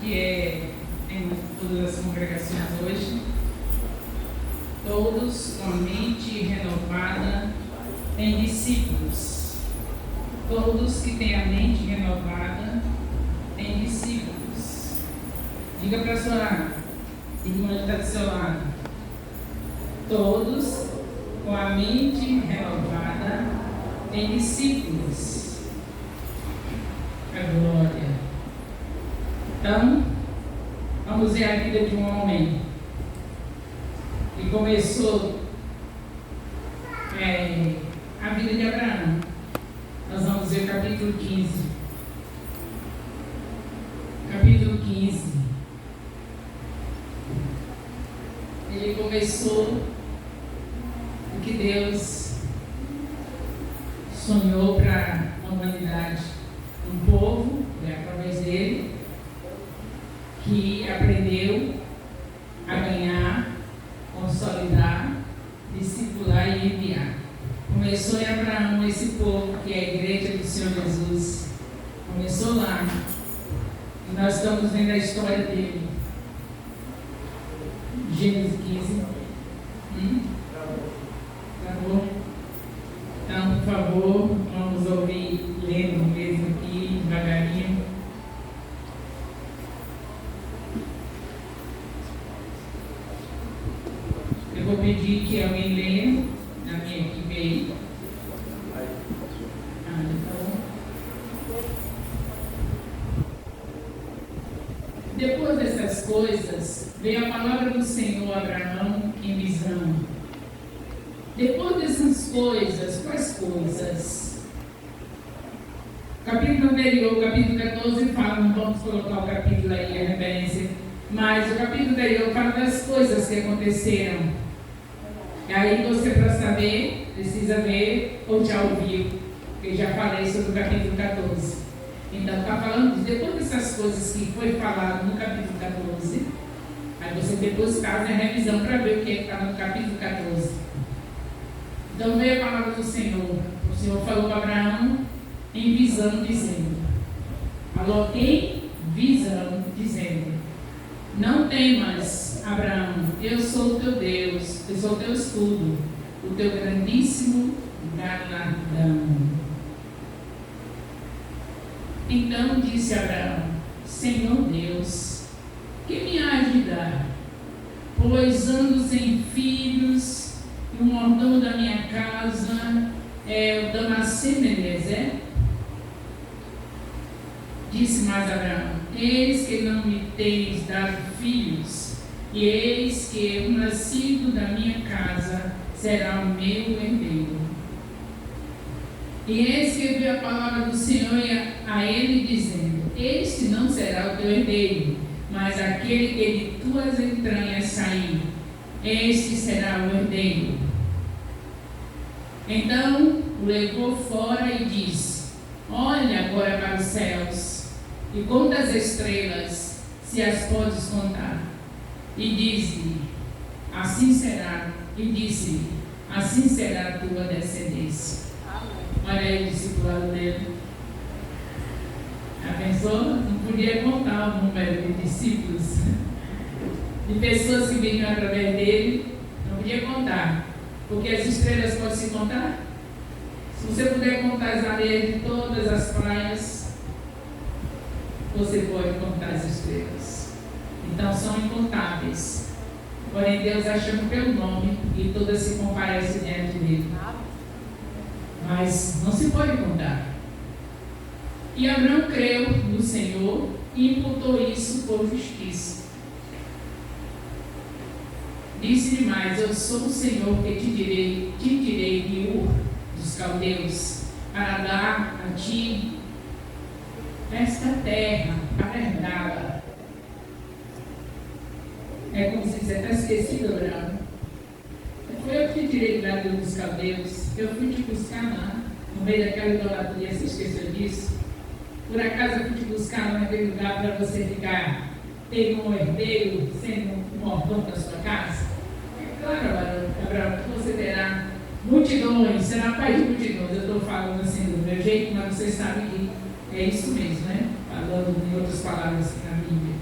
que é em todas as congregações hoje, todos com a mente renovada em discípulos. Todos que têm a mente renovada em discípulos. Diga para a sua irmã que está do seu lado. Todos com a mente renovada em discípulos. A glória. Então, vamos ver a vida de um homem que começou a vida de Abraão. Nós vamos ver o capítulo 15. Capítulo 15. Ele começou o que Deus sonhou para a humanidade. Um povo, através dele, que aprendeu a ganhar, consolidar, discipular e enviar. Começou em Abraão, esse povo que é a igreja do Senhor Jesus. Começou lá. E nós estamos vendo a história dele. Gênesis 15. Tá bom? Então, por favor, vamos ouvir lendo mesmo aqui, devagarinho. Eu vou pedir que alguém leia na minha equipe aí. Depois dessas coisas, veio a palavra do Senhor a Abraão em visão. Depois dessas coisas, quais coisas? O capítulo anterior, o capítulo 14, fala, não vamos colocar o capítulo aí, a referência, mas o capítulo anterior fala das coisas que aconteceram. E aí você, para saber, precisa ver ou já ouviu, porque já falei sobre o capítulo 14. Então, está falando depois dessas coisas que foi falado no capítulo 14, aí você depois faz a revisão para ver o que está no capítulo 14. Então, veio a palavra do Senhor. O Senhor falou para Abraão em visão, dizendo: falou em visão, dizendo: não temas, Abraão, eu sou o teu Deus, eu sou o teu escudo, o teu grandíssimo galardão. Então disse Abraão: Senhor Deus, que me hás de dar? Pois ando sem filhos, e o mordomo da minha casa é o Damasceno. Disse mais Abraão: eis que não me tens dado filhos, e eis que o nascido da minha casa será o meu herdeiro. E eis que veio a palavra do Senhor a ele, dizendo: este não será o teu herdeiro, mas aquele que de tuas entranhas sair, este será o herdeiro. Então o levou fora e disse: olha agora para os céus, e conta as estrelas, se as podes contar. E disse-lhe: assim será. E disse-lhe: assim será a tua descendência. Olha aí o discipulado dele. Já pensou? Não podia contar o número de discípulos, de pessoas que vinham através dele. Não podia contar. Porque as estrelas podem se contar? Se você puder contar as areias de todas as praias, você pode contar as estrelas. Então são incontáveis. Porém Deus a chama pelo nome e todas se comparecem diante dele. Mas não se pode contar. E Abraão creu no Senhor e imputou isso por justiça. Disse-lhe mais: eu sou o Senhor que te tirei de Ur dos caldeus, para dar a ti esta terra para herdá-la. É como se você está esquecido, Abraão. Foi eu que te tirei de lá dos caldeus. Eu fui te buscar lá, no meio daquela idolatria. Você esqueceu disso? Por acaso eu fui te buscar lá naquele lugar para você ficar tendo um herdeiro, sendo um mordomo da sua casa? É claro, Abraão, que você terá multidões, será pai de multidões. Eu estou falando assim do meu jeito, mas você sabe que é isso mesmo, né? Falando em outras palavras na Bíblia.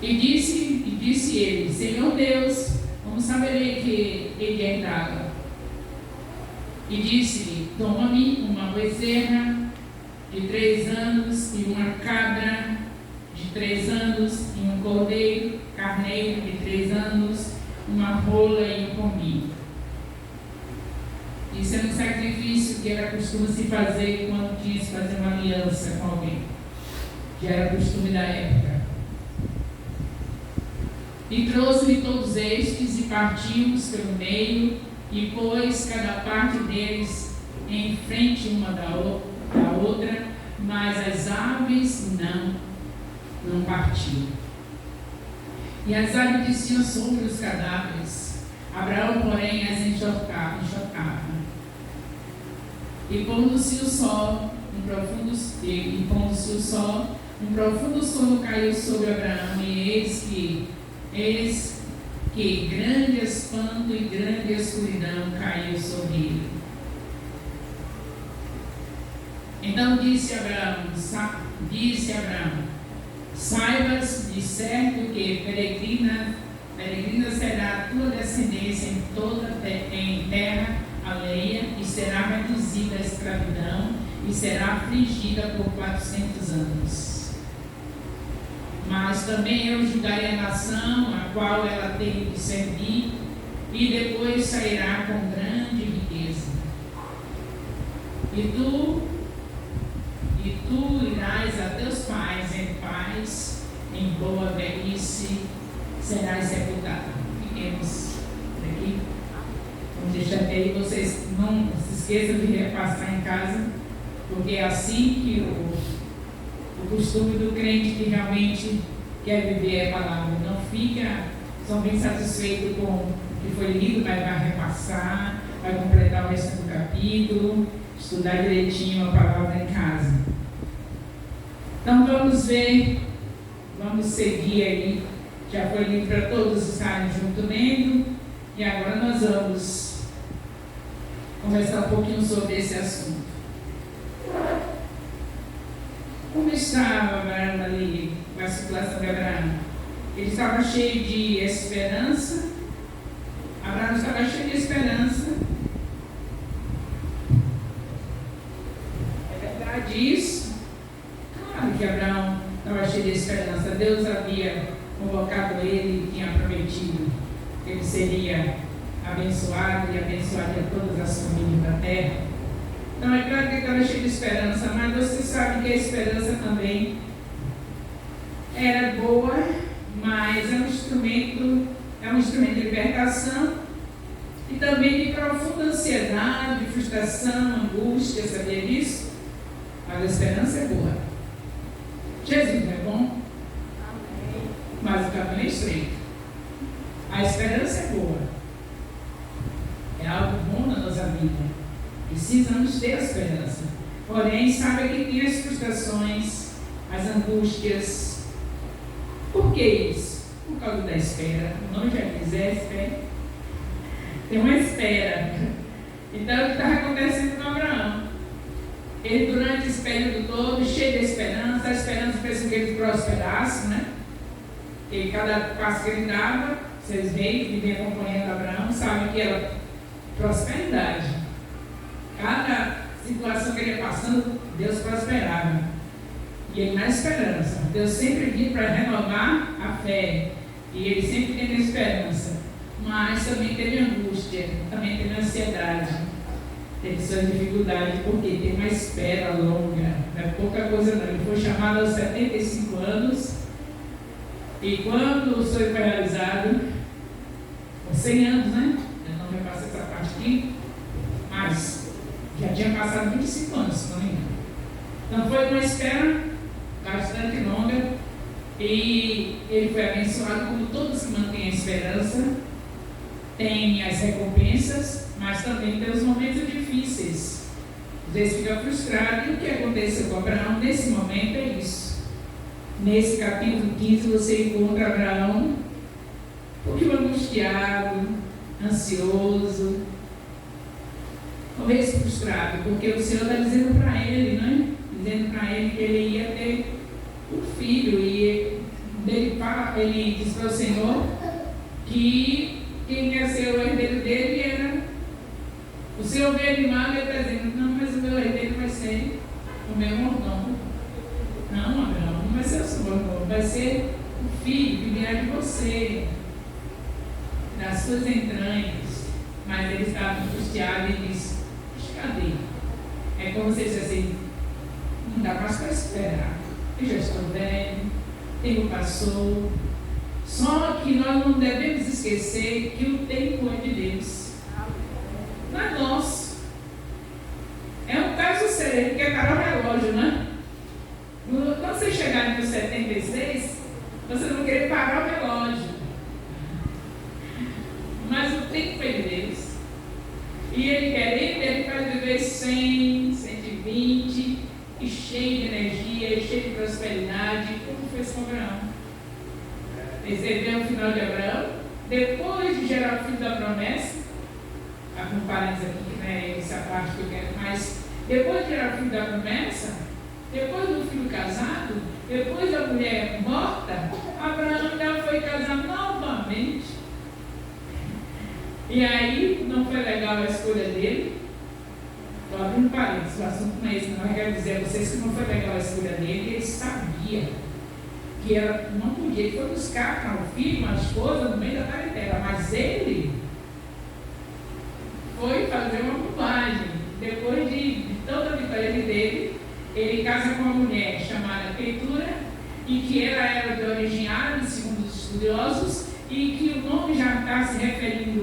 E disse ele: Senhor Deus, como saberei que ele herdava? E disse-lhe: Toma-me uma bezerra de 3 anos e uma cabra de 3 anos e um carneiro de 3 anos, uma rola e um pombinho. Isso era um sacrifício que era costume se fazer quando tinha que fazer uma aliança com alguém. Já era costume da época. E trouxe-lhe todos estes e partimos pelo meio e pôs cada parte deles em frente uma da outra, mas as aves não partiam. E as aves desciam sobre os cadáveres. Abraão, porém, as enxotava. E pondo-se o sol, um profundo sono caiu sobre Abraão, e eis que grande espanto e grande escuridão caiu sobre ele. Então disse Abraão, saibas de certo que peregrina será a tua descendência em terra alheia, e será reduzida à escravidão, e será afligida por 400 anos. Mas também eu julgarei a nação a qual ela tem de servir, e depois sairá com grande riqueza. E tu irás a teus pais em paz, em boa velhice serás sepultado. Fiquemos aqui. Vamos deixar até aí, vocês não se esqueçam de repassar em casa, porque é assim que o costume do crente que realmente quer viver a palavra. Não fica somente satisfeito com o que foi lido, mas vai repassar, vai completar o resto do capítulo, estudar direitinho a palavra em casa. Então vamos ver, vamos seguir aí. Já foi lido para todos estarem junto lendo, e agora nós vamos conversar um pouquinho sobre esse assunto. Como estava Abraão ali, a situação de Abraão? Ele estava cheio de esperança. Abraão estava cheio de esperança. É verdade isso? Claro que Abraão estava cheio de esperança. Deus havia convocado ele e tinha prometido que ele seria abençoado e abençoaria todas as famílias da terra. Então é claro que ele estava cheio de esperança, mas você sabe que a esperança também era boa, mas é um instrumento de libertação e também de profunda ansiedade, frustração, angústia, sabia disso? Mas a esperança é boa. Jesus não é bom? Mas o caminho é estreito. A esperança é boa. É algo bom na nossa vida. Precisamos ter a esperança. Porém, sabe que tem as frustrações, as angústias. Por que isso? Por causa da espera. O nome já diz, é espera. Tem uma espera. Então, o que estava acontecendo com Abraão? Ele, durante esse período todo, cheio de esperança, a esperança fez com que ele prosperasse, né? E cada passo que ele dava, vocês veem, que vem acompanhando Abraão, sabem que era prosperidade. Cada situação que ele ia passando, Deus prosperava. E ele na esperança. Deus sempre vinha para renovar a fé. E ele sempre teve esperança. Mas também teve angústia, também teve ansiedade. Teve suas dificuldades, porque tem uma espera longa. Não é pouca coisa não. Ele foi chamado aos 75 anos. E quando o sonho foi realizado, com 100 anos, né? Eu não repassei essa parte aqui, mas já tinha passado 25 anos, se não me engano. Então foi uma espera bastante longa e ele foi abençoado, como todos que mantêm a esperança, tem as recompensas, mas também tem os momentos difíceis. Às vezes fica frustrado, e o que aconteceu com Abraão nesse momento é isso. Nesse capítulo 15 você encontra Abraão um pouquinho angustiado, ansioso, talvez frustrado, porque o Senhor está dizendo para ele, né? Dizendo para ele que ele ia ter um filho, e ele fala ele disse para o Senhor que quem ia ser o herdeiro dele era o Senhor. Veio animado e ele está dizendo: não, mas o meu herdeiro vai ser o meu mordomo. Não, Abraão, não vai ser o seu mordomo, vai ser o filho que virá de você, das suas entranhas. Mas ele estava angustiado e disse: cadê? É como se disse assim: não dá mais para esperar, eu já estou velho, o tempo passou. Só que nós não devemos esquecer que o tempo é de Deus, não é nosso. É um caso sério, que é para o relógio, né? Quando você chegar no 76, você não vai querer parar o relógio. Mas o tempo é de Deus. E ele querendo, ele vai viver 100, 120, e cheio de energia, e cheio de prosperidade, como fez com Abraão. Recebeu o final de Abraão, depois de gerar o filho da promessa, está com parênteses aqui, né, essa parte que eu quero, mas depois de gerar o filho da promessa, depois do filho casado, depois da mulher morta, Abraão já foi casar novamente. E aí, não foi legal a escolha dele. Estou abrindo parênteses, o assunto não é esse, não. Eu quero dizer a vocês que não foi legal a escolha dele. Ele sabia que ela não podia. Ele foi buscar um filho, uma esposa no meio da parentela, mas ele foi fazer uma bobagem. Depois de toda a vitória dele, ele casa com uma mulher chamada Ketura, e que ela era de origem árabe, segundo os estudiosos, e que o nome já está se referindo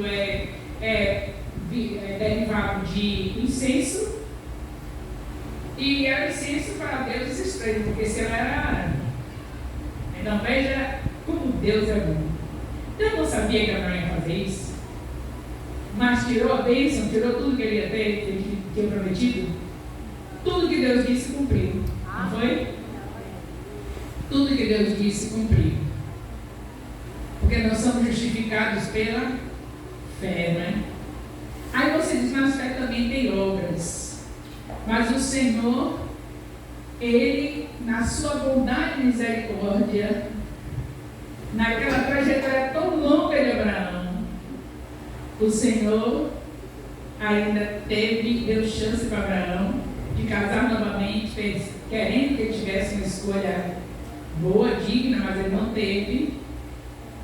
derivado de incenso, e era incenso para deuses estranhos, porque se ela era árabe. Então veja como Deus é bom. Eu não sabia que Abraão ia fazer isso, mas tirou a bênção, tirou tudo que ele ia ter, que tinha prometido. Tudo que Deus disse cumpriu, não foi? Tudo que Deus disse cumpriu. Porque nós somos justificados pela fé, né? Aí você diz: mas fé também tem obras. Mas o Senhor, Ele, na sua bondade e misericórdia, naquela trajetória tão longa de Abraão, o Senhor ainda deu chance para Abraão de casar novamente, querendo que ele tivesse uma escolha boa, digna, mas ele não teve.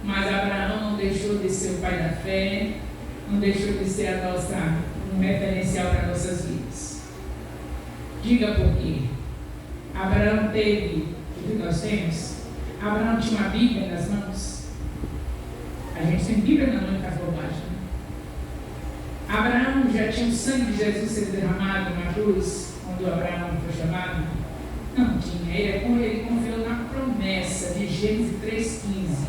Mas Abraão não deixou de ser o pai da fé, não deixou de ser um referencial para nossas vidas. Diga por quê. Abraão teve o que nós temos. Abraão tinha uma Bíblia nas mãos. A gente tem Bíblia na mão e faz bobagem. Abraão já tinha o sangue de Jesus sendo derramado na cruz, quando Abraão foi chamado? Não tinha. Ele confiou na promessa de Gênesis 3,15.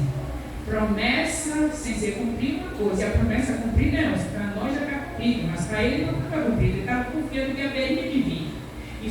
Promessa sem ser cumprida uma coisa, e a promessa cumprida não, para nós já está cumprida, mas para ele não estava cumprida, ele estava confiando que haveria de vir.